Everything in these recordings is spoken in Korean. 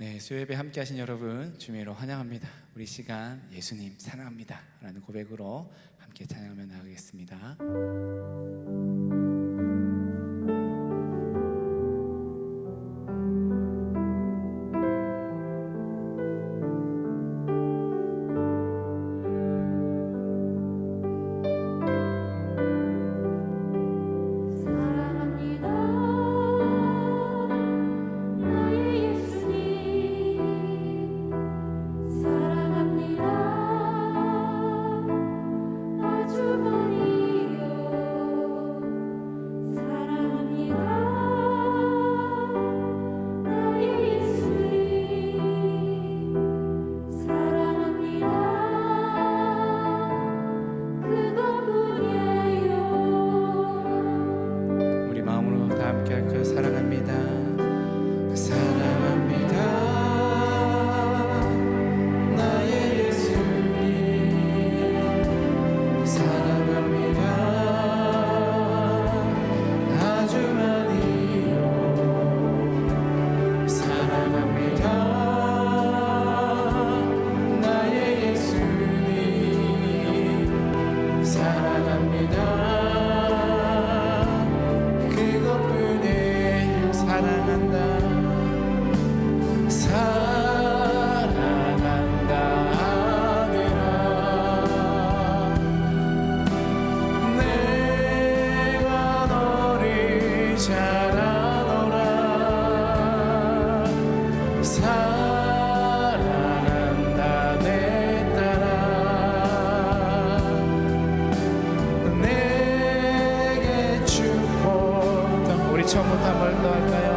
네, 수요예배 함께 하신 여러분 주님으로 환영합니다. 우리 시간 예수님 사랑합니다 라는 고백으로 함께 찬양하며 나가겠습니다. 처음부터 한 번 더 할까요?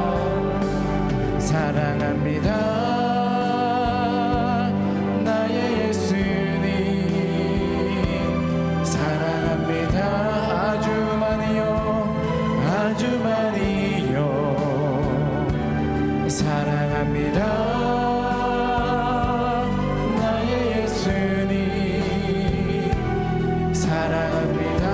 사랑합니다 나의 예수님 사랑합니다 아주 많이요 아주 많이요 사랑합니다 나의 예수님 사랑합니다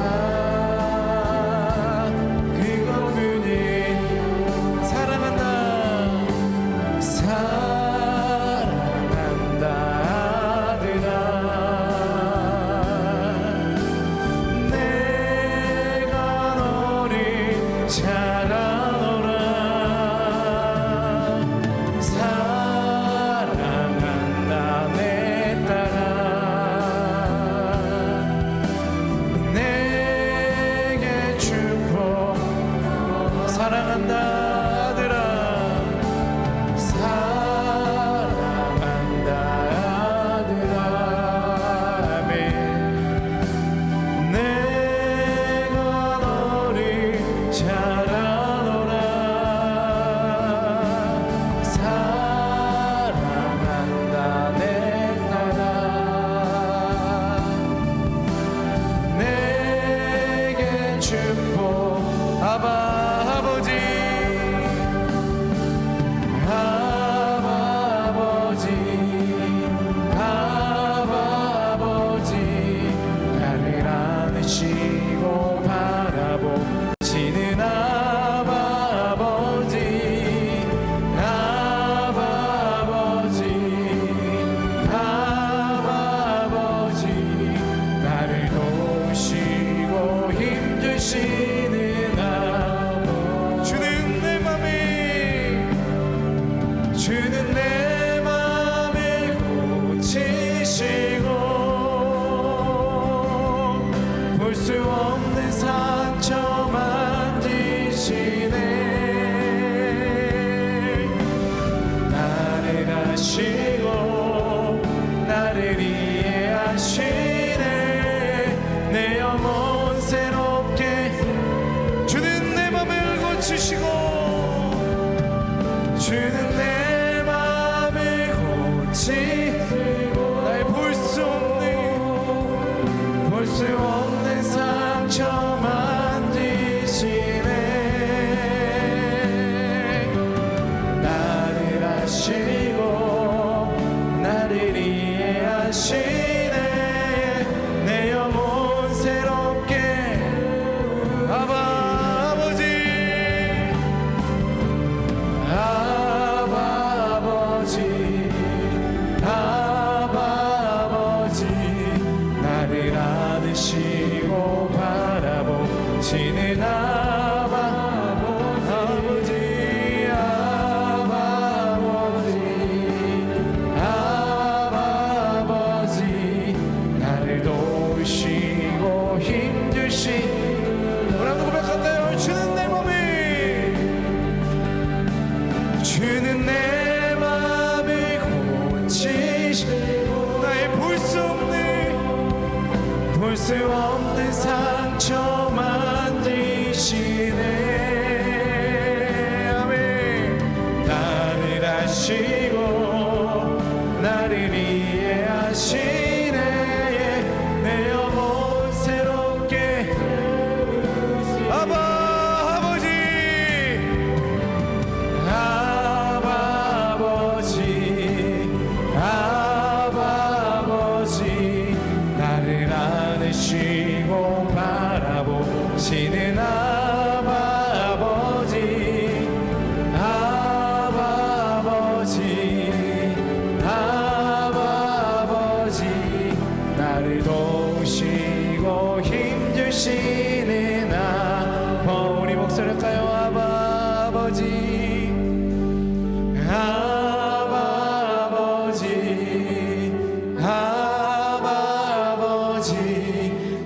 주는 내 맘을 고치시고 나의 볼 수 없는 상처 만지시네 나를 아시고 나를 이해하시네 내 영혼 새롭게 아버지 이제는 내 맘을 고치시고 나의 볼 수 없는 상처 만지시네. 아멘. 나를 아시고 나를 이해하시네. 내 영혼 새롭게 아버지 나를 안으시고 바라보시는 아버지 나를 도우시고 힘주시는 우리 목소리 할까요? 아버지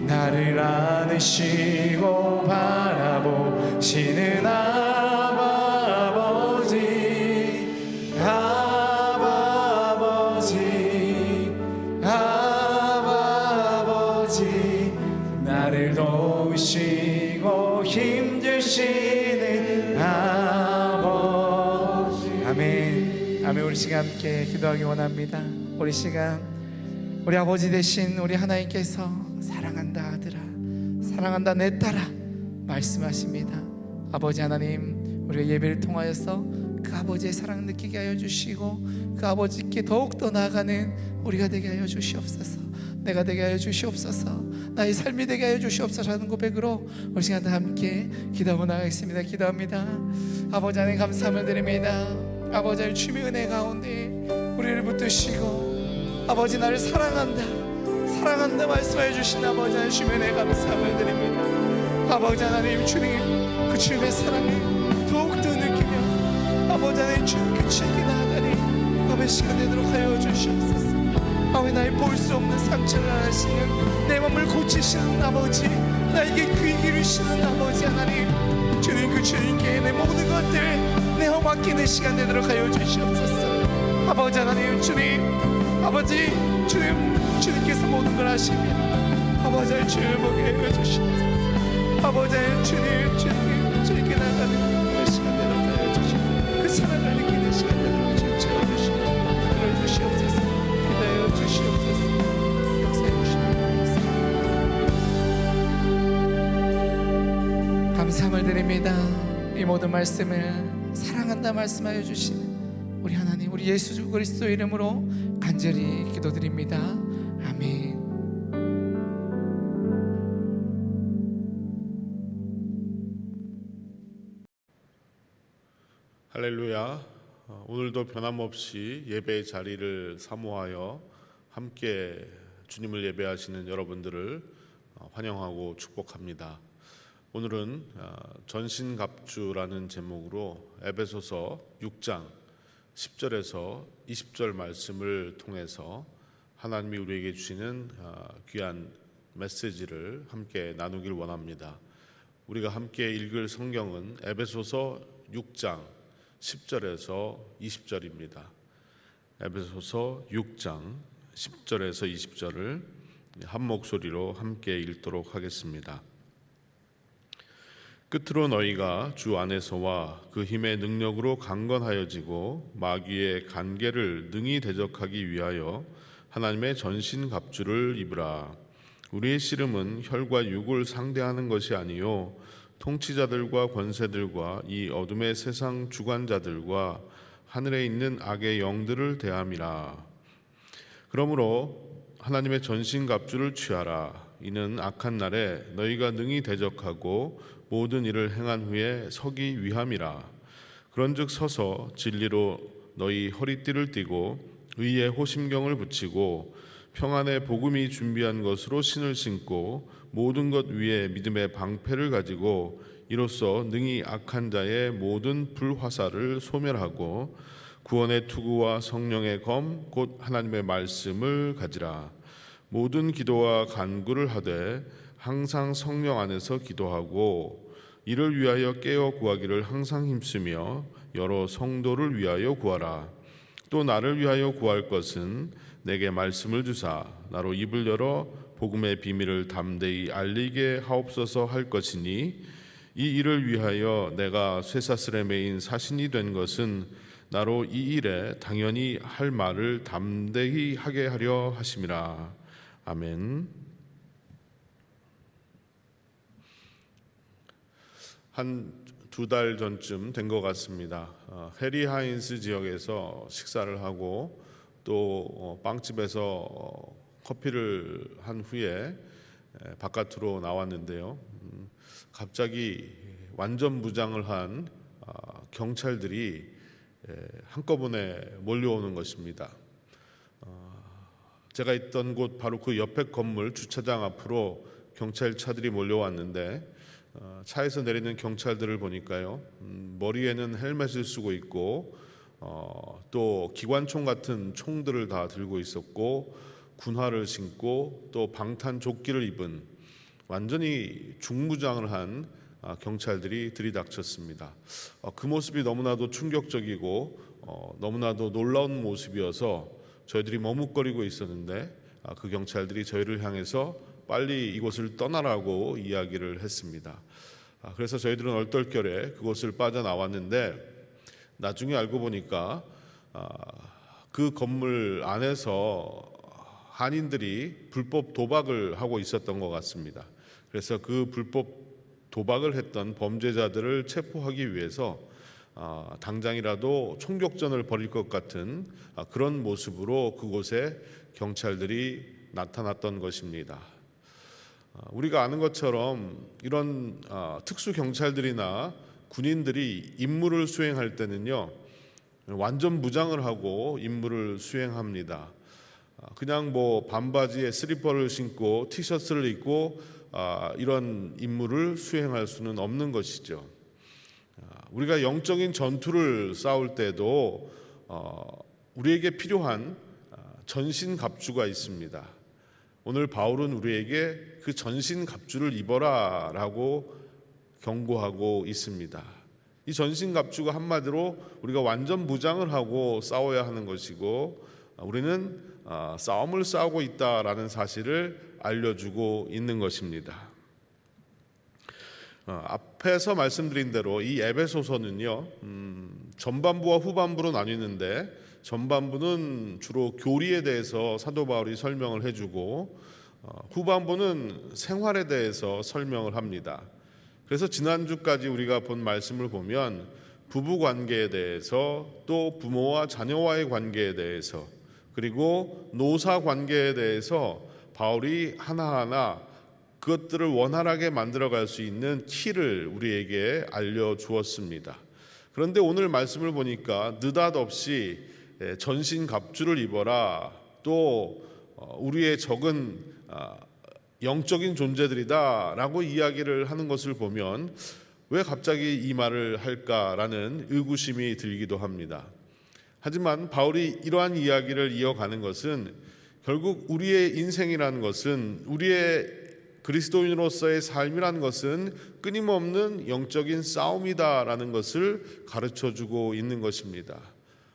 나를 안으시고 바라보시는 아버지 나를 도우시고 힘주시는 아버지. 아멘. 아멘. 우리 시간 함께 기도하기 원합니다. 우리 시간 우리 아버지 되신 우리 하나님께서 사랑한다 아들아, 사랑한다 내 딸아 말씀하십니다. 아버지 하나님, 우리가 예배를 통하여서 그 아버지의 사랑 느끼게 하여 주시고 그 아버지께 더욱더 나아가는 우리가 되게 하여 주시옵소서. 내가 되게 하여 주시옵소서. 나의 삶이 되게 하여 주시옵소서 하는 고백으로 우리 시간 다 함께 기도하고 나가겠습니다. 기도합니다. 아버지 하나님 감사함을 드립니다. 아버지 하나님 주님의 은혜 가운데 우리를 붙드시고 아버지 나를 사랑한다 말씀해 주신 아버지 하나님 주님의 은혜 감사함을 드립니다. 아버지 하나님 주님 그 주님의 사랑을 더욱더 느끼며 아버지 하나님 주님 끝이게 나아가니 아버지 시간 되도록 하여 주시옵소서. 아버지 나의 볼 수 없는 상처를 하시는 내 몸을 고치시는 아버지, 나에게 귀 기르시는 아버지 하나님 주님 그 주님께 내 모든 것들 내어 맡기는 시간 되도록 하여 주시옵소서. 아버지 하나님 주님 아버지 주님께서 모든 걸 하시며 아버지 하나님 주님을 보게 하여 주시옵소서. 아버지 하나님 주님께 나가는 그 시간 되도록 하여 주시고 그 사랑을 느끼는 시간 되도록 주님 채워주시고 들어주시옵소서. 기다려 주시옵소서. 역사해 주시옵소서. 감사함을 드립니다. 이 모든 말씀을 사랑한다 말씀하여 주시는 우리 하나님, 우리 예수 그리스도 이름으로 간절히 기도드립니다. 아멘. 할렐루야. 오늘도 변함없이 예배의 자리를 사모하여 함께 주님을 예배하시는 여러분들을 환영하고 축복합니다. 오늘은 전신갑주라는 제목으로 에베소서 6장 10절에서 20절 말씀을 통해서 하나님이 우리에게 주시는 귀한 메시지를 함께 나누길 원합니다. 우리가 함께 읽을 성경은 에베소서 6장 10절에서 20절입니다. 에베소서 6장 10절에서 20절을 한 목소리로 함께 읽도록 하겠습니다. 끝으로 너희가 주 안에서와 그 힘의 능력으로 강건하여지고 마귀의 간계를 능히 대적하기 위하여 하나님의 전신갑주를 입으라. 우리의 씨름은 혈과 육을 상대하는 것이 아니요 통치자들과 권세들과 이 어둠의 세상 주관자들과 하늘에 있는 악의 영들을 대함이라. 그러므로 하나님의 전신갑주를 취하라. 이는 악한 날에 너희가 능히 대적하고 모든 일을 행한 후에 서기 위함이라. 그런즉 서서 진리로 너희 허리띠를 띠고 의의 호심경을 붙이고 평안의 복음이 준비한 것으로 신을 신고 모든 것 위에 믿음의 방패를 가지고 이로써 능히 악한 자의 모든 불화살을 소멸하고 구원의 투구와 성령의 검 곧 하나님의 말씀을 가지라. 모든 기도와 간구를 하되 항상 성령 안에서 기도하고 이를 위하여 깨어 구하기를 항상 힘쓰며 여러 성도를 위하여 구하라. 또 나를 위하여 구할 것은 내게 말씀을 주사 나로 입을 열어 복음의 비밀을 담대히 알리게 하옵소서 할 것이니, 이 일을 위하여 내가 쇠사슬에 매인 사신이 된 것은 나로 이 일에 당연히 할 말을 담대히 하게 하려 하심이라. 아멘. 한 두 달 전쯤 된 것 같습니다. 해리 하인스 지역에서 식사를 하고 또 빵집에서 커피를 한 후에 바깥으로 나왔는데요. 갑자기 완전 무장을 한 경찰들이 한꺼번에 몰려오는 것입니다. 제가 있던 곳 바로 그 옆에 건물 주차장 앞으로 경찰차들이 몰려왔는데, 차에서 내리는 경찰들을 보니까요, 머리에는 헬멧을 쓰고 있고 또 기관총 같은 총들을 다 들고 있었고, 군화를 신고 또 방탄 조끼를 입은 완전히 중무장을 한 경찰들이 들이닥쳤습니다. 그 모습이 너무나도 충격적이고 너무나도 놀라운 모습이어서 저희들이 머뭇거리고 있었는데, 그 경찰들이 저희를 향해서 빨리 이곳을 떠나라고 이야기를 했습니다. 그래서 저희들은 얼떨결에 그곳을 빠져나왔는데, 나중에 알고 보니까 그 건물 안에서 한인들이 불법 도박을 하고 있었던 것 같습니다. 그래서 그 불법 도박을 했던 범죄자들을 체포하기 위해서 당장이라도 총격전을 벌일 것 같은 그런 모습으로 그곳에 경찰들이 나타났던 것입니다. 우리가 아는 것처럼 이런 특수 경찰들이나 군인들이 임무를 수행할 때는요, 완전 무장을 하고 임무를 수행합니다. 그냥 뭐 반바지에 슬리퍼를 신고 티셔츠를 입고 이런 임무를 수행할 수는 없는 것이죠. 우리가 영적인 전투를 싸울 때도 우리에게 필요한 전신갑주가 있습니다. 오늘 바울은 우리에게 그 전신갑주를 입어라 라고 경고하고 있습니다. 이 전신갑주가 한마디로 우리가 완전 무장을 하고 싸워야 하는 것이고, 우리는 싸움을 싸우고 있다라는 사실을 알려주고 있는 것입니다. 앞에서 말씀드린 대로 이 에베소서는요, 전반부와 후반부로 나뉘는데, 전반부는 주로 교리에 대해서 사도 바울이 설명을 해주고, 후반부는 생활에 대해서 설명을 합니다. 그래서 지난주까지 우리가 본 말씀을 보면 부부 관계에 대해서, 또 부모와 자녀와의 관계에 대해서, 그리고 노사 관계에 대해서 바울이 하나하나 그것들을 원활하게 만들어갈 수 있는 키를 우리에게 알려주었습니다. 그런데 오늘 말씀을 보니까 느닷없이 전신갑주를 입어라, 또 우리의 적은 영적인 존재들이다 라고 이야기를 하는 것을 보면 왜 갑자기 이 말을 할까라는 의구심이 들기도 합니다. 하지만 바울이 이러한 이야기를 이어가는 것은 결국 우리의 인생이라는 것은, 우리의 그리스도인으로서의 삶이라는 것은 끊임없는 영적인 싸움이다라는 것을 가르쳐주고 있는 것입니다.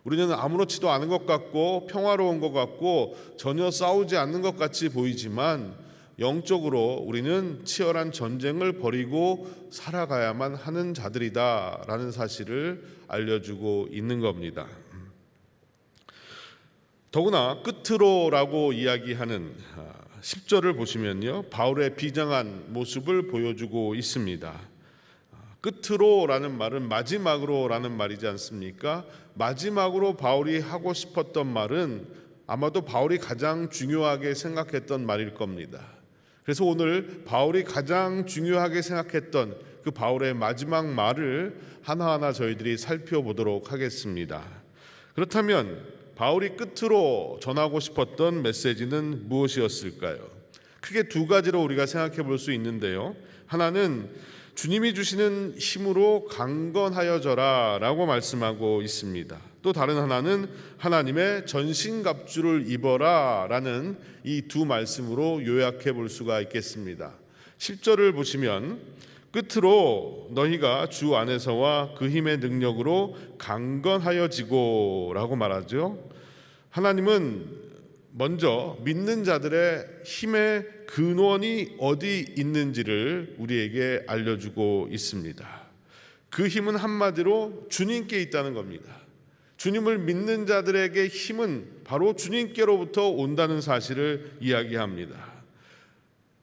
우리는 아무렇지도 않은 것 같고 평화로운 것 같고 전혀 싸우지 않는 것 같이 보이지만, 영적으로 우리는 치열한 전쟁을 벌이고 살아가야만 하는 자들이다라는 사실을 알려주고 있는 겁니다. 더구나 끝으로라고 이야기하는 10절을 보시면요, 바울의 비장한 모습을 보여주고 있습니다. 끝으로라는 말은 마지막으로라는 말이지 않습니까? 마지막으로 바울이 하고 싶었던 말은 아마도 바울이 가장 중요하게 생각했던 말일 겁니다. 그래서 오늘 바울이 가장 중요하게 생각했던 그 바울의 마지막 말을 하나하나 저희들이 살펴보도록 하겠습니다. 그렇다면 바울이 끝으로 전하고 싶었던 메시지는 무엇이었을까요? 크게 두 가지로 우리가 생각해 볼 수 있는데요. 하나는 주님이 주시는 힘으로 강건하여져라 라고 말씀하고 있습니다. 또 다른 하나는 하나님의 전신갑주를 입어라 라는 이 두 말씀으로 요약해 볼 수가 있겠습니다. 10절을 보시면 끝으로 너희가 주 안에서와 그 힘의 능력으로 강건하여지고 라고 말하죠. 하나님은 먼저 믿는 자들의 힘의 근원이 어디 있는지를 우리에게 알려주고 있습니다. 그 힘은 한마디로 주님께 있다는 겁니다. 주님을 믿는 자들에게 힘은 바로 주님께로부터 온다는 사실을 이야기합니다.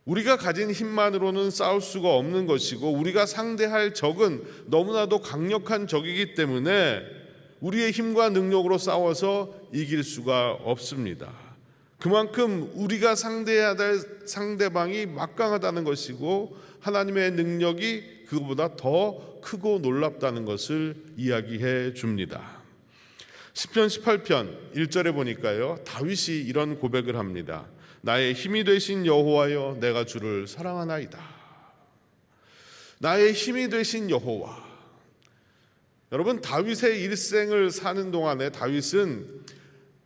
우리가 가진 힘만으로는 싸울 수가 없는 것이고 우리가 상대할 적은 너무나도 강력한 적이기 때문에 우리의 힘과 능력으로 싸워서 이길 수가 없습니다. 그만큼 우리가 상대해야 될 상대방이 막강하다는 것이고 하나님의 능력이 그것보다 더 크고 놀랍다는 것을 이야기해 줍니다. 시편 18편 1절에 보니까요, 다윗이 이런 고백을 합니다. 나의 힘이 되신 여호와여, 내가 주를 사랑하나이다. 나의 힘이 되신 여호와. 여러분, 다윗의 일생을 사는 동안에 다윗은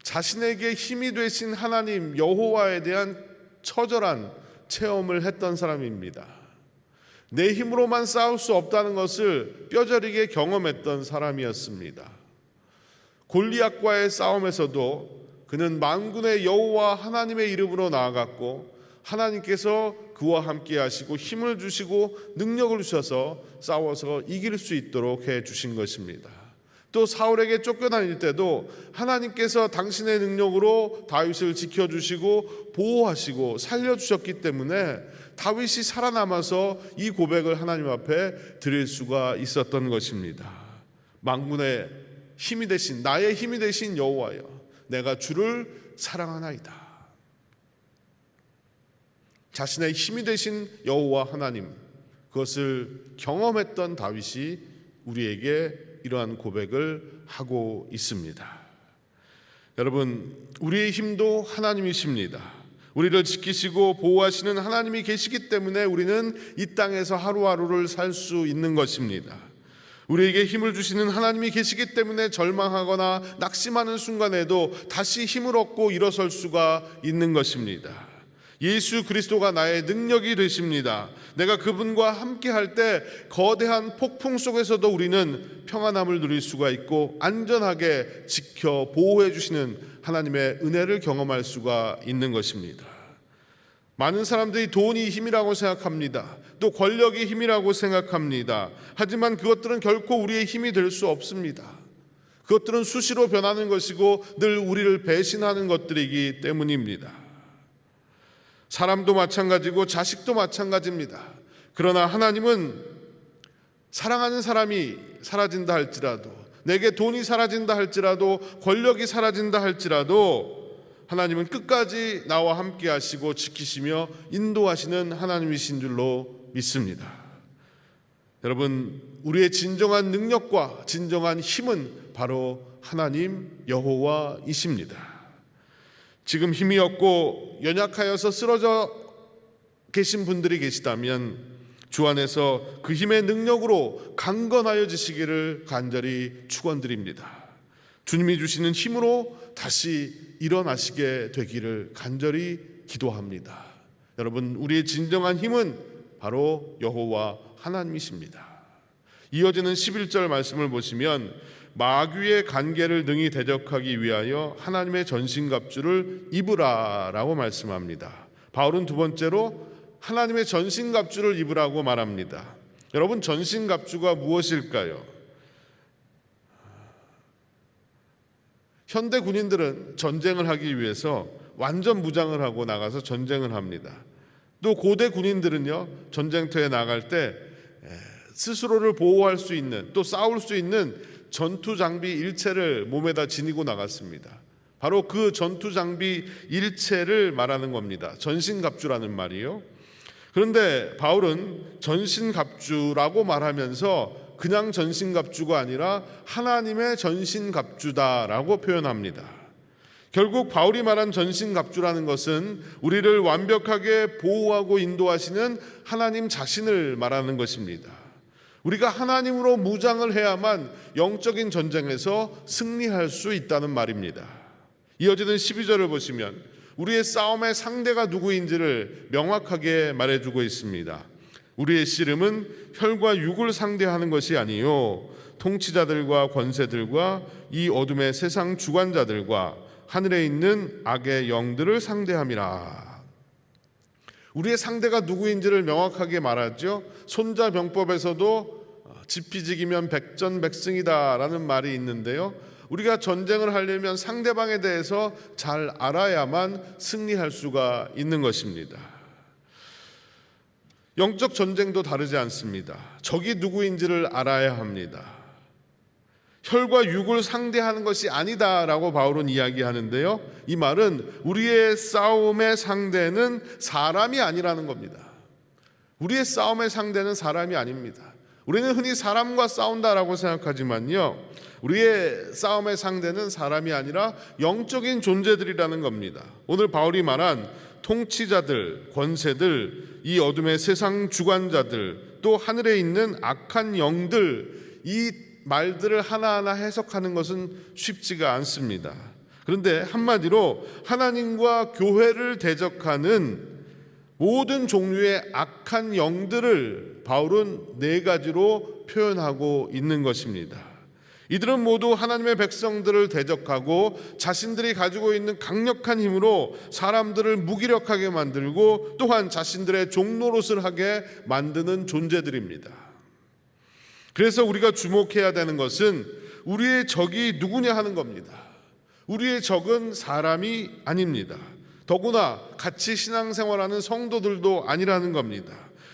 자신에게 힘이 되신 하나님 여호와에 대한 처절한 체험을 했던 사람입니다. 내 힘으로만 싸울 수 없다는 것을 뼈저리게 경험했던 사람이었습니다. 골리앗과의 싸움에서도 그는 만군의 여호와 하나님의 이름으로 나아갔고 하나님께서 그와 함께 하시고 힘을 주시고 능력을 주셔서 싸워서 이길 수 있도록 해 주신 것입니다. 또 사울에게 쫓겨다닐 때도 하나님께서 당신의 능력으로 다윗을 지켜주시고 보호하시고 살려주셨기 때문에 다윗이 살아남아서 이 고백을 하나님 앞에 드릴 수가 있었던 것입니다. 만군의 힘이 되신, 나의 힘이 되신 여호와여, 내가 주를 사랑하나이다. 자신의 힘이 되신 여호와 하나님, 그것을 경험했던 다윗이 우리에게 이러한 고백을 하고 있습니다. 여러분, 우리의 힘도 하나님이십니다. 우리를 지키시고 보호하시는 하나님이 계시기 때문에 우리는 이 땅에서 하루하루를 살 수 있는 것입니다. 우리에게 힘을 주시는 하나님이 계시기 때문에 절망하거나 낙심하는 순간에도 다시 힘을 얻고 일어설 수가 있는 것입니다. 예수 그리스도가 나의 능력이 되십니다. 내가 그분과 함께 할 때 거대한 폭풍 속에서도 우리는 평안함을 누릴 수가 있고 안전하게 지켜 보호해 주시는 하나님의 은혜를 경험할 수가 있는 것입니다. 많은 사람들이 돈이 힘이라고 생각합니다. 또 권력이 힘이라고 생각합니다. 하지만 그것들은 결코 우리의 힘이 될 수 없습니다. 그것들은 수시로 변하는 것이고 늘 우리를 배신하는 것들이기 때문입니다. 사람도 마찬가지고 자식도 마찬가지입니다. 그러나 하나님은 사랑하는 사람이 사라진다 할지라도, 내게 돈이 사라진다 할지라도, 권력이 사라진다 할지라도 하나님은 끝까지 나와 함께 하시고 지키시며 인도하시는 하나님이신 줄로 믿습니다. 여러분, 우리의 진정한 능력과 진정한 힘은 바로 하나님 여호와이십니다. 지금 힘이 없고 연약하여서 쓰러져 계신 분들이 계시다면 주 안에서 그 힘의 능력으로 강건하여지시기를 간절히 축원드립니다. 주님이 주시는 힘으로 다시 일어나시게 되기를 간절히 기도합니다. 여러분, 우리의 진정한 힘은 바로 여호와 하나님이십니다. 이어지는 11절 말씀을 보시면 마귀의 간계를 능히 대적하기 위하여 하나님의 전신갑주를 입으라 라고 말씀합니다. 바울은 두 번째로 하나님의 전신갑주를 입으라고 말합니다. 여러분, 전신갑주가 무엇일까요? 현대 군인들은 전쟁을 하기 위해서 완전 무장을 하고 나가서 전쟁을 합니다. 또 고대 군인들은요, 전쟁터에 나갈 때 스스로를 보호할 수 있는, 또 싸울 수 있는 전투 장비 일체를 몸에다 지니고 나갔습니다. 바로 그 전투 장비 일체를 말하는 겁니다. 전신갑주라는 말이요. 그런데 바울은 전신갑주라고 말하면서 그냥 전신갑주가 아니라 하나님의 전신갑주다라고 표현합니다. 결국 바울이 말한 전신갑주라는 것은 우리를 완벽하게 보호하고 인도하시는 하나님 자신을 말하는 것입니다. 우리가 하나님으로 무장을 해야만 영적인 전쟁에서 승리할 수 있다는 말입니다. 이어지는 12절을 보시면 우리의 싸움의 상대가 누구인지를 명확하게 말해주고 있습니다. 우리의 씨름은 혈과 육을 상대하는 것이 아니요 통치자들과 권세들과 이 어둠의 세상 주관자들과 하늘에 있는 악의 영들을 상대함이라. 우리의 상대가 누구인지를 명확하게 말하죠. 손자병법에서도 지피지기면 백전백승이다라는 말이 있는데요, 우리가 전쟁을 하려면 상대방에 대해서 잘 알아야만 승리할 수가 있는 것입니다. 영적 전쟁도 다르지 않습니다. 적이 누구인지를 알아야 합니다. 혈과 육을 상대하는 것이 아니다라고 바울은 이야기하는데요, 이 말은 우리의 싸움의 상대는 사람이 아니라는 겁니다. 우리의 싸움의 상대는 사람이 아닙니다. 우리는 흔히 사람과 싸운다라고 생각하지만요, 우리의 싸움의 상대는 사람이 아니라 영적인 존재들이라는 겁니다. 오늘 바울이 말한 통치자들, 권세들, 이 어둠의 세상 주관자들, 또 하늘에 있는 악한 영들, 이 말들을 하나하나 해석하는 것은 쉽지가 않습니다. 그런데 한마디로 하나님과 교회를 대적하는 모든 종류의 악한 영들을 바울은 4가지로 표현하고 있는 것입니다. 이들은 모두 하나님의 백성들을 대적하고 자신들이 가지고 있는 강력한 힘으로 사람들을 무기력하게 만들고 또한 자신들의 종노릇을 하게 만드는 존재들입니다. 그래서 우리가 주목해야 되는 것은 우리의 적이 누구냐 하는 겁니다. 우리의 적은 사람이 아닙니다. 더구나 같이 신앙생활하는 성도들도 아니라는 겁니다.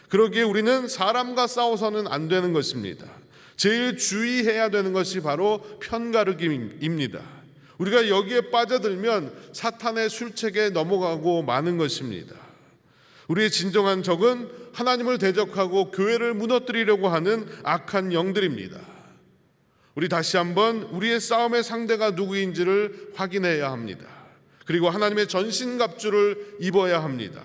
그러기에 우리는 사람과 싸워서는 안 되는 것입니다. 제일 주의해야 되는 것이 바로 편가르기입니다. 우리가 여기에 빠져들면 사탄의 술책에 넘어가고 마는 것입니다. 우리의 진정한 적은 하나님을 대적하고 교회를 무너뜨리려고 하는 악한 영들입니다. 우리 다시 한번 우리의 싸움의 상대가 누구인지를 확인해야 합니다. 그리고 하나님의 전신갑주를 입어야 합니다.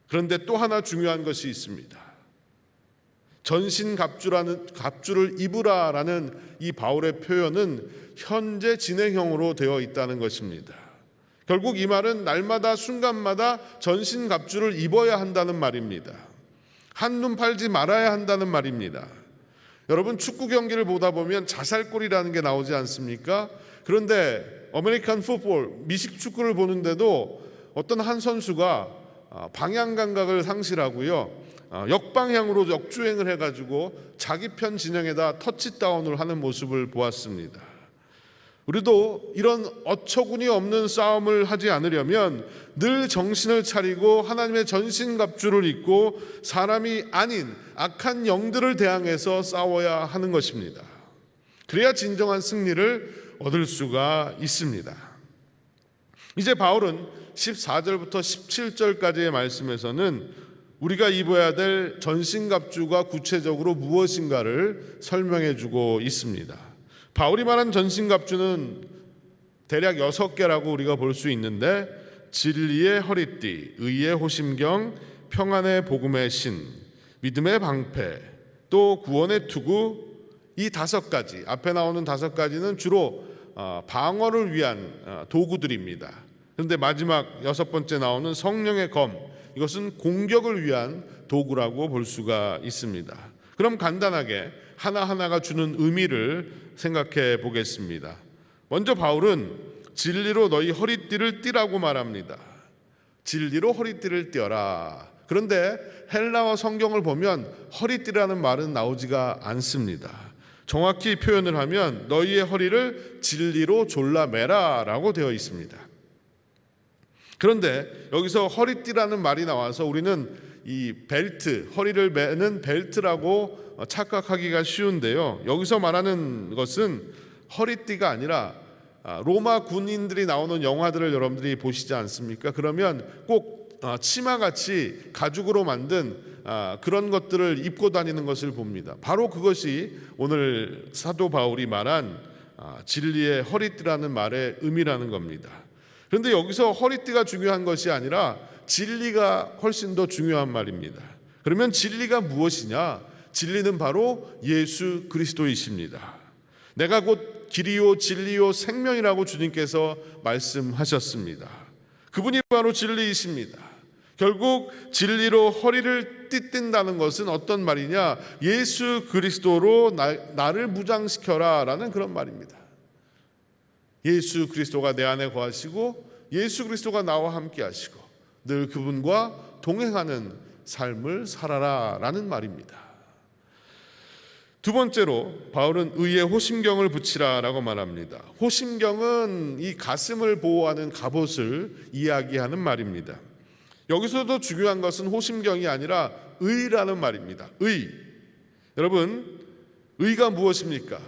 그런데 또 하나 중요한 것이 있습니다. 갑주를 입으라라는 이 바울의 표현은 현재 진행형으로 되어 있다는 것입니다. 결국 이 말은 날마다 순간마다 전신갑주를 입어야 한다는 말입니다. 한눈 팔지 말아야 한다는 말입니다. 여러분, 축구 경기를 보다 보면 자살골이라는 게 나오지 않습니까? 그런데 아메리칸 풋볼, 미식 축구를 보는데도 어떤 한 선수가 방향 감각을 상실하고요, 역방향으로 역주행을 해가지고 자기 편 진영에다 터치다운을 하는 모습을 보았습니다. 우리도 이런 어처구니 없는 싸움을 하지 않으려면 늘 정신을 차리고 하나님의 전신갑주를 입고 사람이 아닌 악한 영들을 대항해서 싸워야 하는 것입니다. 그래야 진정한 승리를 얻을 수가 있습니다. 이제 바울은 14절부터 17절까지의 말씀에서는 우리가 입어야 될 전신갑주가 구체적으로 무엇인가를 설명해 주고 있습니다. 바울이 말한 전신갑주는 대략 6개라고 우리가 볼 수 있는데, 진리의 허리띠, 의의 호심경, 평안의 복음의 신, 믿음의 방패, 또 구원의 투구, 이 5가지, 앞에 나오는 5가지는 주로 방어를 위한 도구들입니다. 그런데 마지막 6번째 나오는 성령의 검, 이것은 공격을 위한 도구라고 볼 수가 있습니다. 그럼 간단하게 하나하나가 주는 의미를 생각해 보겠습니다. 먼저 바울은 진리로 너희 허리띠를 띠라고 말합니다. 진리로 허리띠를 띠어라. 그런데 헬라어 성경을 보면 허리띠라는 말은 나오지가 않습니다. 정확히 표현을 하면 너희의 허리를 진리로 졸라매라 라고 되어 있습니다. 그런데 여기서 허리띠라는 말이 나와서 우리는 이 벨트, 허리를 매는 벨트라고 착각하기가 쉬운데요, 여기서 말하는 것은 허리띠가 아니라 로마 군인들이 나오는 영화들을 여러분들이 보시지 않습니까? 그러면 꼭 치마같이 가죽으로 만든 그런 것들을 입고 다니는 것을 봅니다. 바로 그것이 오늘 사도 바울이 말한 진리의 허리띠라는 말의 의미라는 겁니다. 그런데 여기서 허리띠가 중요한 것이 아니라 진리가 훨씬 더 중요한 말입니다. 그러면 진리가 무엇이냐? 진리는 바로 예수 그리스도이십니다. 내가 곧 길이요 진리요 생명이라고 주님께서 말씀하셨습니다. 그분이 바로 진리이십니다. 결국 진리로 허리를 띠뛴다는 것은 어떤 말이냐? 예수 그리스도로 나를 무장시켜라 라는 그런 말입니다. 예수 그리스도가 내 안에 거하시고 예수 그리스도가 나와 함께 하시고 늘 그분과 동행하는 삶을 살아라 라는 말입니다. 두 번째로 바울은 의에 호심경을 붙이라 라고 말합니다. 호심경은 이 가슴을 보호하는 갑옷을 이야기하는 말입니다. 여기서도 중요한 것은 호심경이 아니라 의라는 말입니다. 의. 여러분, 의가 무엇입니까?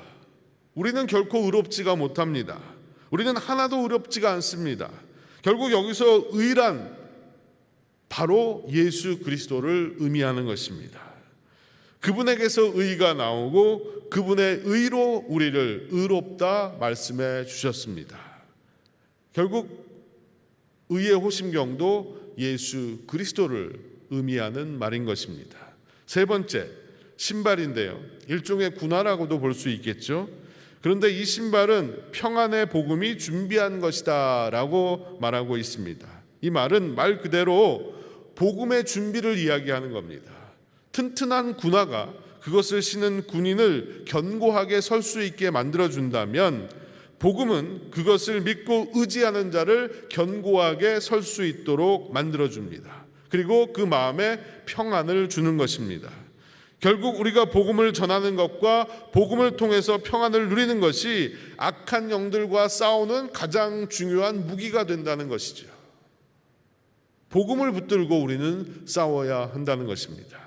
우리는 결코 의롭지가 못합니다. 우리는 하나도 의롭지가 않습니다. 결국 여기서 의란 바로 예수 그리스도를 의미하는 것입니다. 그분에게서 의가 나오고 그분의 의로 우리를 의롭다 말씀해 주셨습니다. 결국 의의 호심경도 예수 그리스도를 의미하는 말인 것입니다. 세 번째, 신발인데요. 일종의 군화라고도 볼 수 있겠죠. 그런데 이 신발은 평안의 복음이 준비한 것이다 라고 말하고 있습니다. 이 말은 말 그대로 복음의 준비를 이야기하는 겁니다. 튼튼한 군화가 그것을 신은 군인을 견고하게 설 수 있게 만들어준다면 복음은 그것을 믿고 의지하는 자를 견고하게 설 수 있도록 만들어줍니다. 그리고 그 마음에 평안을 주는 것입니다. 결국 우리가 복음을 전하는 것과 복음을 통해서 평안을 누리는 것이 악한 영들과 싸우는 가장 중요한 무기가 된다는 것이죠. 복음을 붙들고 우리는 싸워야 한다는 것입니다.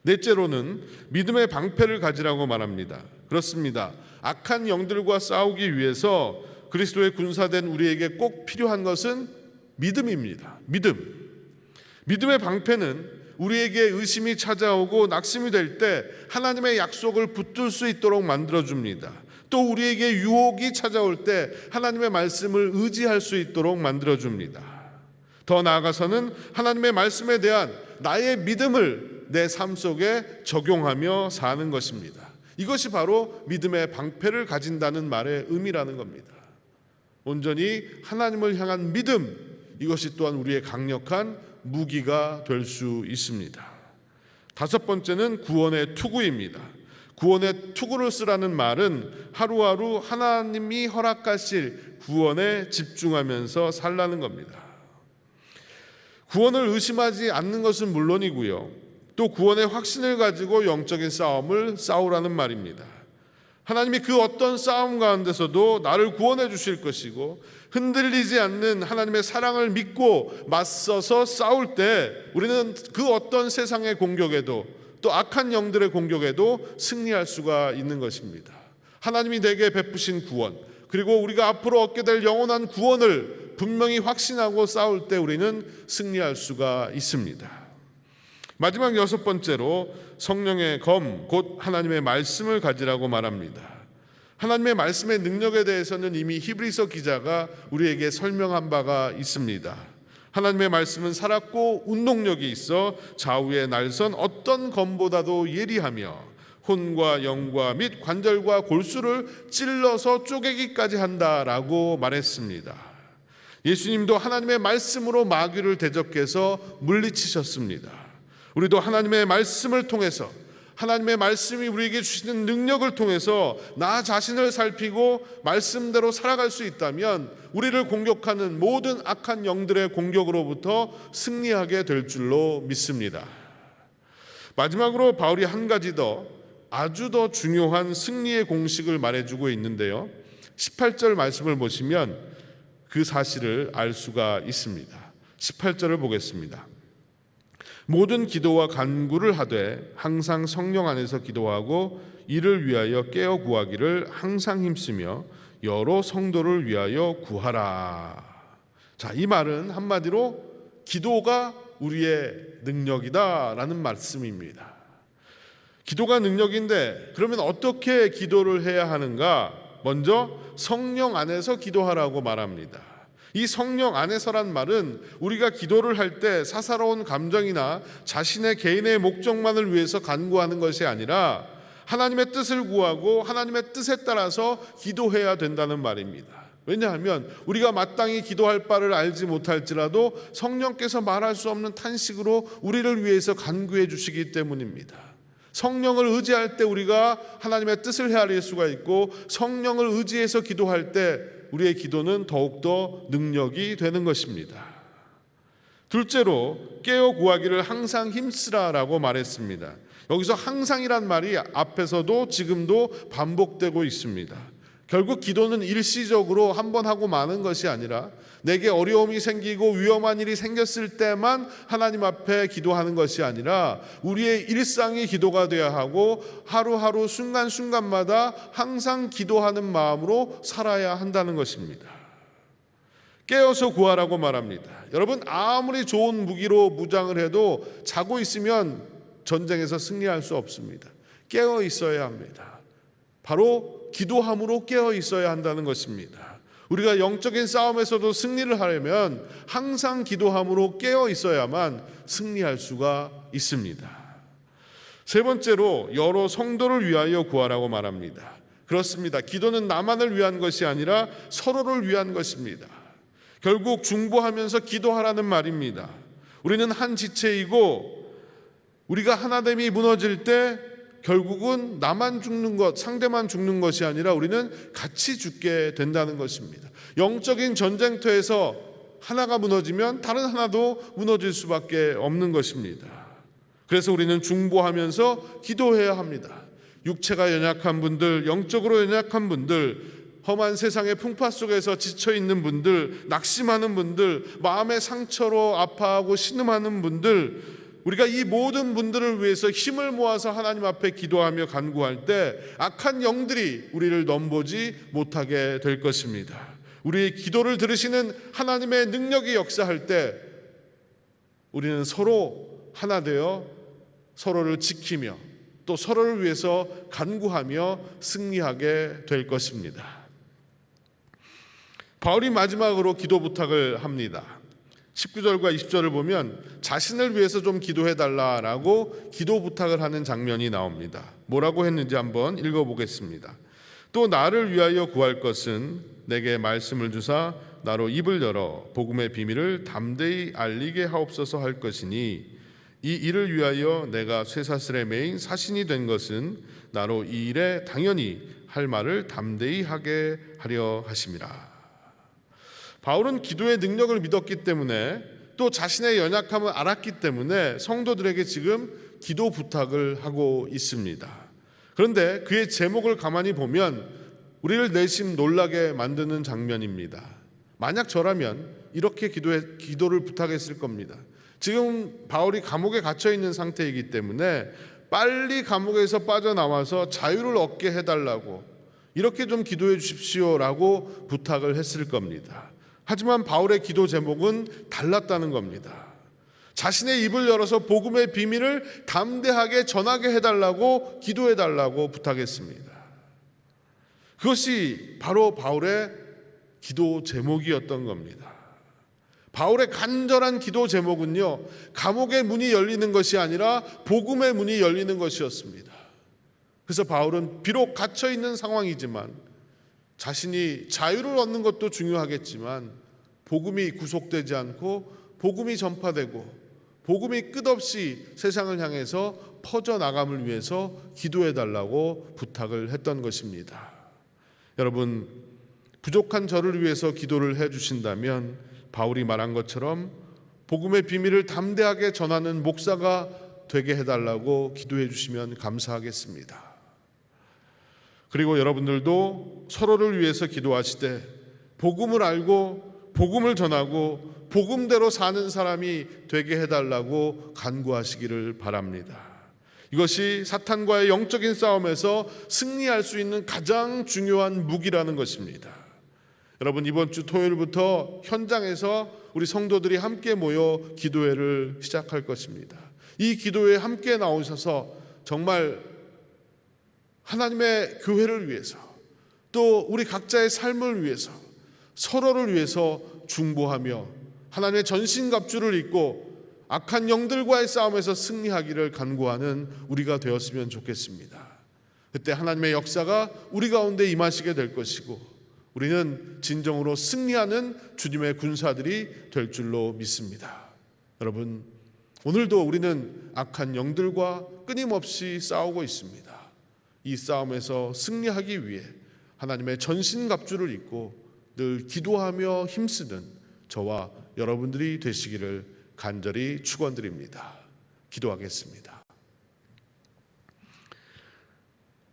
넷째로는 믿음의 방패를 가지라고 말합니다. 그렇습니다. 악한 영들과 싸우기 위해서 그리스도의 군사된 우리에게 꼭 필요한 것은 믿음입니다. 믿음의 방패는 우리에게 의심이 찾아오고 낙심이 될 때 하나님의 약속을 붙들 수 있도록 만들어줍니다. 또 우리에게 유혹이 찾아올 때 하나님의 말씀을 의지할 수 있도록 만들어줍니다. 더 나아가서는 하나님의 말씀에 대한 나의 믿음을 내 삶 속에 적용하며 사는 것입니다. 이것이 바로 믿음의 방패를 가진다는 말의 의미라는 겁니다. 온전히 하나님을 향한 믿음, 이것이 또한 우리의 강력한 무기가 될 수 있습니다. 다섯 번째는 구원의 투구입니다. 구원의 투구를 쓰라는 말은 하루하루 하나님이 허락하실 구원에 집중하면서 살라는 겁니다. 구원을 의심하지 않는 것은 물론이고요. 또 구원의 확신을 가지고 영적인 싸움을 싸우라는 말입니다. 하나님이 그 어떤 싸움 가운데서도 나를 구원해 주실 것이고 흔들리지 않는 하나님의 사랑을 믿고 맞서서 싸울 때 우리는 그 어떤 세상의 공격에도 또 악한 영들의 공격에도 승리할 수가 있는 것입니다. 하나님이 내게 베푸신 구원, 그리고 우리가 앞으로 얻게 될 영원한 구원을 분명히 확신하고 싸울 때 우리는 승리할 수가 있습니다. 마지막 여섯 번째로 성령의 검, 곧 하나님의 말씀을 가지라고 말합니다. 하나님의 말씀의 능력에 대해서는 이미 히브리서 기자가 우리에게 설명한 바가 있습니다. 하나님의 말씀은 살았고 운동력이 있어 좌우의 날선 어떤 검보다도 예리하며 혼과 영과 및 관절과 골수를 찔러서 쪼개기까지 한다라고 말했습니다. 예수님도 하나님의 말씀으로 마귀를 대적해서 물리치셨습니다. 우리도 하나님의 말씀을 통해서 하나님의 말씀이 우리에게 주시는 능력을 통해서 나 자신을 살피고 말씀대로 살아갈 수 있다면 우리를 공격하는 모든 악한 영들의 공격으로부터 승리하게 될 줄로 믿습니다. 마지막으로 바울이 한 가지 아주 더 중요한 승리의 공식을 말해주고 있는데요. 18절 말씀을 보시면 그 사실을 알 수가 있습니다. 18절을 보겠습니다. 모든 기도와 간구를 하되 항상 성령 안에서 기도하고 이를 위하여 깨어 구하기를 항상 힘쓰며 여러 성도를 위하여 구하라. 자, 이 말은 한마디로 기도가 우리의 능력이다라는 말씀입니다. 기도가 능력인데 그러면 어떻게 기도를 해야 하는가? 먼저 성령 안에서 기도하라고 말합니다. 이 성령 안에서란 말은 우리가 기도를 할 때 사사로운 감정이나 자신의 개인의 목적만을 위해서 간구하는 것이 아니라 하나님의 뜻을 구하고 하나님의 뜻에 따라서 기도해야 된다는 말입니다. 왜냐하면 우리가 마땅히 기도할 바를 알지 못할지라도 성령께서 말할 수 없는 탄식으로 우리를 위해서 간구해 주시기 때문입니다. 성령을 의지할 때 우리가 하나님의 뜻을 헤아릴 수가 있고, 성령을 의지해서 기도할 때 우리의 기도는 더욱더 능력이 되는 것입니다. 둘째로, 깨어 구하기를 항상 힘쓰라라고 말했습니다. 여기서 항상이란 말이 앞에서도 지금도 반복되고 있습니다. 결국 기도는 일시적으로 한번 하고 마는 것이 아니라 내게 어려움이 생기고 위험한 일이 생겼을 때만 하나님 앞에 기도하는 것이 아니라 우리의 일상이 기도가 되어야 하고, 하루하루 순간순간마다 항상 기도하는 마음으로 살아야 한다는 것입니다. 깨어서 구하라고 말합니다. 여러분, 아무리 좋은 무기로 무장을 해도 자고 있으면 전쟁에서 승리할 수 없습니다. 깨어 있어야 합니다. 바로 기도함으로 깨어 있어야 한다는 것입니다. 우리가 영적인 싸움에서도 승리를 하려면 항상 기도함으로 깨어 있어야만 승리할 수가 있습니다. 세 번째로, 여러 성도를 위하여 구하라고 말합니다. 그렇습니다. 기도는 나만을 위한 것이 아니라 서로를 위한 것입니다. 결국 중보하면서 기도하라는 말입니다. 우리는 한 지체이고, 우리가 하나됨이 무너질 때 결국은 나만 죽는 것, 상대만 죽는 것이 아니라 우리는 같이 죽게 된다는 것입니다. 영적인 전쟁터에서 하나가 무너지면 다른 하나도 무너질 수밖에 없는 것입니다. 그래서 우리는 중보하면서 기도해야 합니다. 육체가 연약한 분들, 영적으로 연약한 분들, 험한 세상의 풍파 속에서 지쳐있는 분들, 낙심하는 분들, 마음의 상처로 아파하고 신음하는 분들, 우리가 이 모든 분들을 위해서 힘을 모아서 하나님 앞에 기도하며 간구할 때 악한 영들이 우리를 넘보지 못하게 될 것입니다. 우리의 기도를 들으시는 하나님의 능력이 역사할 때 우리는 서로 하나 되어 서로를 지키며 또 서로를 위해서 간구하며 승리하게 될 것입니다. 바울이 마지막으로 기도 부탁을 합니다. 19절과 20절을 보면 자신을 위해서 좀 기도해달라라고 기도 부탁을 하는 장면이 나옵니다. 뭐라고 했는지 한번 읽어보겠습니다. 또 나를 위하여 구할 것은 내게 말씀을 주사 나로 입을 열어 복음의 비밀을 담대히 알리게 하옵소서 할 것이니, 이 일을 위하여 내가 쇠사슬에 매인 사신이 된 것은 나로 이 일에 당연히 할 말을 담대히 하게 하려 하심이라. 바울은 기도의 능력을 믿었기 때문에, 또 자신의 연약함을 알았기 때문에 성도들에게 지금 기도 부탁을 하고 있습니다. 그런데 그의 제목을 가만히 보면 우리를 내심 놀라게 만드는 장면입니다. 만약 저라면 이렇게 기도를 부탁했을 겁니다. 지금 바울이 감옥에 갇혀 있는 상태이기 때문에 빨리 감옥에서 빠져나와서 자유를 얻게 해달라고, 이렇게 좀 기도해 주십시오라고 부탁을 했을 겁니다. 하지만 바울의 기도 제목은 달랐다는 겁니다. 자신의 입을 열어서 복음의 비밀을 담대하게 전하게 해달라고, 기도해달라고 부탁했습니다. 그것이 바로 바울의 기도 제목이었던 겁니다. 바울의 간절한 기도 제목은요, 감옥의 문이 열리는 것이 아니라 복음의 문이 열리는 것이었습니다. 그래서 바울은 비록 갇혀 있는 상황이지만, 자신이 자유를 얻는 것도 중요하겠지만 복음이 구속되지 않고 복음이 전파되고 복음이 끝없이 세상을 향해서 퍼져나감을 위해서 기도해달라고 부탁을 했던 것입니다. 여러분, 부족한 저를 위해서 기도를 해주신다면 바울이 말한 것처럼 복음의 비밀을 담대하게 전하는 목사가 되게 해달라고 기도해 주시면 감사하겠습니다. 그리고 여러분들도 서로를 위해서 기도하시되 복음을 알고 복음을 전하고 복음대로 사는 사람이 되게 해달라고 간구하시기를 바랍니다. 이것이 사탄과의 영적인 싸움에서 승리할 수 있는 가장 중요한 무기라는 것입니다. 여러분, 이번 주 토요일부터 현장에서 우리 성도들이 함께 모여 기도회를 시작할 것입니다. 이 기도회에 함께 나오셔서 정말 하나님의 교회를 위해서, 또 우리 각자의 삶을 위해서, 서로를 위해서 중보하며 하나님의 전신갑주를 입고 악한 영들과의 싸움에서 승리하기를 간구하는 우리가 되었으면 좋겠습니다. 그때 하나님의 역사가 우리 가운데 임하시게 될 것이고 우리는 진정으로 승리하는 주님의 군사들이 될 줄로 믿습니다. 여러분, 오늘도 우리는 악한 영들과 끊임없이 싸우고 있습니다. 이 싸움에서 승리하기 위해 하나님의 전신갑주를 입고 늘 기도하며 힘쓰는 저와 여러분들이 되시기를 간절히 축원드립니다. 기도하겠습니다.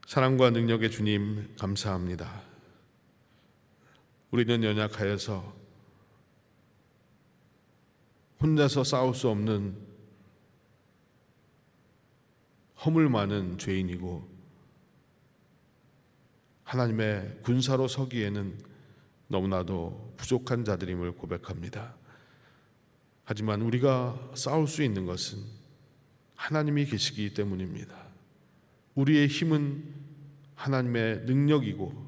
사랑과 능력의 주님, 감사합니다. 우리는 연약하여서 혼자서 싸울 수 없는 허물 많은 죄인이고 하나님의 군사로 서기에는 너무나도 부족한 자들임을 고백합니다. 하지만 우리가 싸울 수 있는 것은 하나님이 계시기 때문입니다. 우리의 힘은 하나님의 능력이고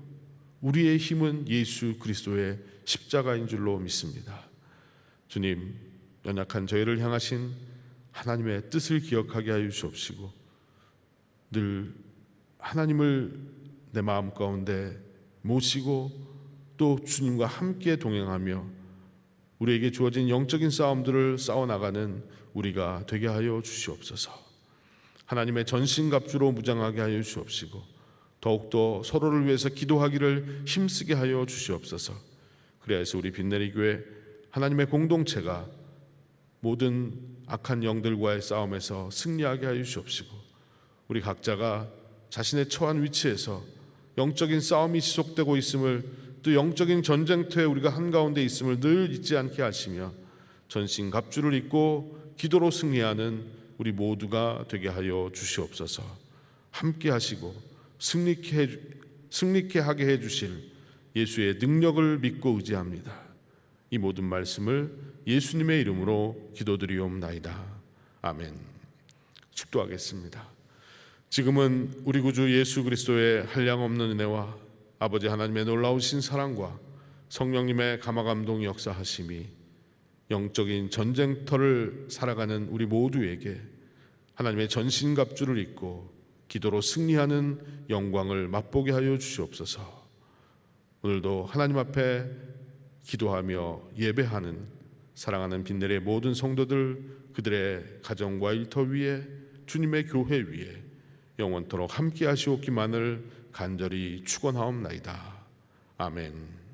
우리의 힘은 예수 그리스도의 십자가인 줄로 믿습니다. 주님, 연약한 저희를 향하신 하나님의 뜻을 기억하게 하여 주옵시고 늘 하나님을 내 마음 가운데 모시고 또 주님과 함께 동행하며 우리에게 주어진 영적인 싸움들을 싸워나가는 우리가 되게 하여 주시옵소서. 하나님의 전신갑주로 무장하게 하여 주옵시고 더욱더 서로를 위해서 기도하기를 힘쓰게 하여 주시옵소서. 그래야해서 우리 빛내리 교회 하나님의 공동체가 모든 악한 영들과의 싸움에서 승리하게 하여 주옵시고 우리 각자가 자신의 처한 위치에서 영적인 싸움이 지속되고 있음을 또 영적인 전쟁터에 우리가 한가운데 있음을 늘 잊지 않게 하시며 전신갑주를 입고 기도로 승리하는 우리 모두가 되게 하여 주시옵소서. 함께 하시고 승리케 하게 해주실 예수의 능력을 믿고 의지합니다. 이 모든 말씀을 예수님의 이름으로 기도드리옵나이다. 아멘. 축도하겠습니다. 지금은 우리 구주 예수 그리스도의 한량없는 은혜와 아버지 하나님의 놀라우신 사랑과 성령님의 감화감동 역사하심이 영적인 전쟁터를 살아가는 우리 모두에게 하나님의 전신갑주를 입고 기도로 승리하는 영광을 맛보게 하여 주시옵소서. 오늘도 하나님 앞에 기도하며 예배하는 사랑하는 빛내리의 모든 성도들, 그들의 가정과 일터 위에 주님의 교회 위에 영원토록 함께 하시옵기만을 간절히 축원하옵나이다. 아멘.